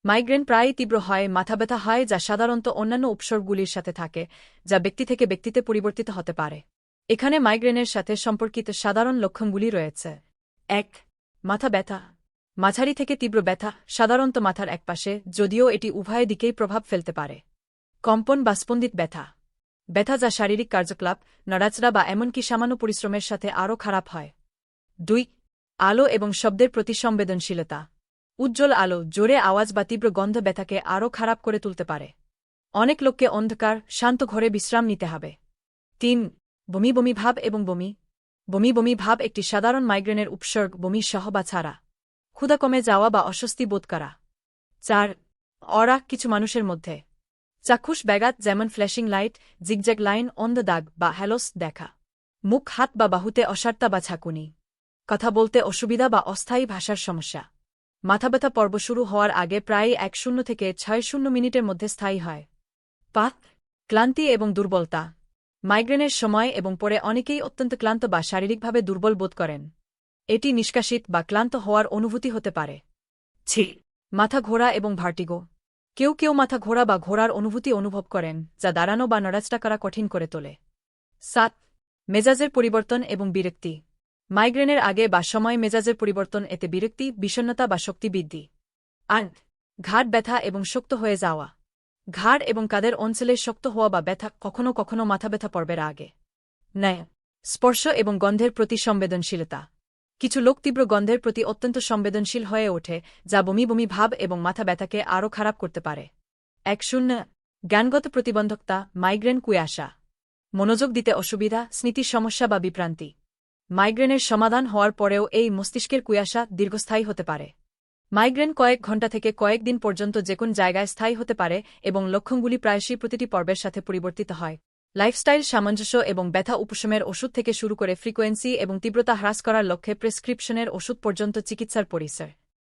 Migraine প্রায়ই তীব্র হয়, মাথা ব্যথা হয় যা সাধারণত অন্যান্য উপসর্গগুলির সাথে থাকে, যা ব্যক্তি থেকে ব্যক্তিতে পরিবর্তিত হতে পারে। এখানে মাইগ্রেনের সাথে সম্পর্কিত সাধারণ লক্ষণগুলি রয়েছে। ১. মাথা ব্যথা। মাঝারি থেকে তীব্র ব্যথা, সাধারণত মাথার একপাশে, যদিও এটি উভয় দিকেই প্রভাব ফেলতে পারে। কম্পন বা স্পন্দিত ব্যথা। ব্যথা যা শারীরিক কার্যকলাপ, নড়াচড়া বা এমনকি সামান্য পরিশ্রমের সাথে আরও খারাপ হয়। ২. আলো এবং শব্দের প্রতি সংবেদনশীলতা। উজ্জ্বল আলো, জোরে আওয়াজ বা তীব্র গন্ধ ব্যথাকে আরও খারাপ করে তুলতে পারে। অনেক লোককে অন্ধকার, শান্ত ঘরে বিশ্রাম নিতে হবে। ৩. বমি বমি ভাব এবং বমি। বমি বমি ভাব একটি সাধারণ মাইগ্রেনের উপসর্গ, বমি সহ বা ছাড়া। ক্ষুধা কমে যাওয়া বা অস্বস্তি বোধ করা। ৪. অরা, কিছু মানুষের মধ্যে চাক্ষুষ ব্যাঘাত, যেমন ফ্ল্যাশিং লাইট, জিগজ্যাগ লাইন, অন্ধ দাগ বা হ্যালোস দেখা। মুখ, হাত বা বাহুতে অসাড়তা বা ঝাঁকুনি। কথা বলতে অসুবিধা বা অস্থায়ী ভাষার সমস্যা। মাথা ব্যথা পর্ব শুরু হওয়ার আগে প্রায় ১-০ থেকে ৬-০ মিনিটের মধ্যে স্থায়ী হয়। ৫. ক্লান্তি এবং দুর্বলতা। মাইগ্রেনের সময় এবং পরে অনেকেই অত্যন্ত ক্লান্ত বা শারীরিকভাবে দুর্বল বোধ করেন। এটি নিষ্কাশিত বা ক্লান্ত হওয়ার অনুভূতি হতে পারে। ৬. মাথা ঘোরা এবং ভার্টিগো। কেউ কেউ মাথা ঘোরা বা ঘোরার অনুভূতি অনুভব করেন, যা দাঁড়ানো বা নড়াচড়া করা কঠিন করে তোলে। ৭. মেজাজের পরিবর্তন এবং বিরক্তি। মাইগ্রেনের আগে বা সময় মেজাজের পরিবর্তন, এতে বিরক্তি, বিষণ্ণতা বা শক্তি বৃদ্ধি। ৮. ঘাড় ব্যথা এবং শক্ত হয়ে যাওয়া। ঘাড় এবং কাঁধের অঞ্চলে শক্ত হওয়া বা ব্যথা, কখনও কখনও মাথা ব্যথা পর্বের আগে। ৯. স্পর্শ এবং গন্ধের প্রতি সংবেদনশীলতা। কিছু লোক তীব্র গন্ধের প্রতি অত্যন্ত সংবেদনশীল হয়ে ওঠে, যা বমি বমি ভাব এবং মাথা ব্যথাকে আরও খারাপ করতে পারে। ১০. জ্ঞানগত প্রতিবন্ধকতা, মাইগ্রেন কুয়াশা। মনোযোগ দিতে অসুবিধা, স্মৃতির সমস্যা বা বিভ্রান্তি। মাইগ্রেনের সমাধান হওয়ার পরেও এই মস্তিষ্কের কুয়াশা দীর্ঘস্থায়ী হতে পারে। মাইগ্রেন কয়েক ঘণ্টা থেকে কয়েক দিন পর্যন্ত যেকোন জায়গায় স্থায়ী হতে পারে এবং লক্ষণগুলি প্রায়শই প্রতিটি পর্বের সাথে পরিবর্তিত হয়। লাইফস্টাইল সামঞ্জস্য এবং ব্যথা উপশমের ওষুধ থেকে শুরু করে ফ্রিকোয়েন্সি এবং তীব্রতা হ্রাস করার লক্ষ্যে প্রেসক্রিপশনের ওষুধ পর্যন্ত চিকিৎসার পরিসর।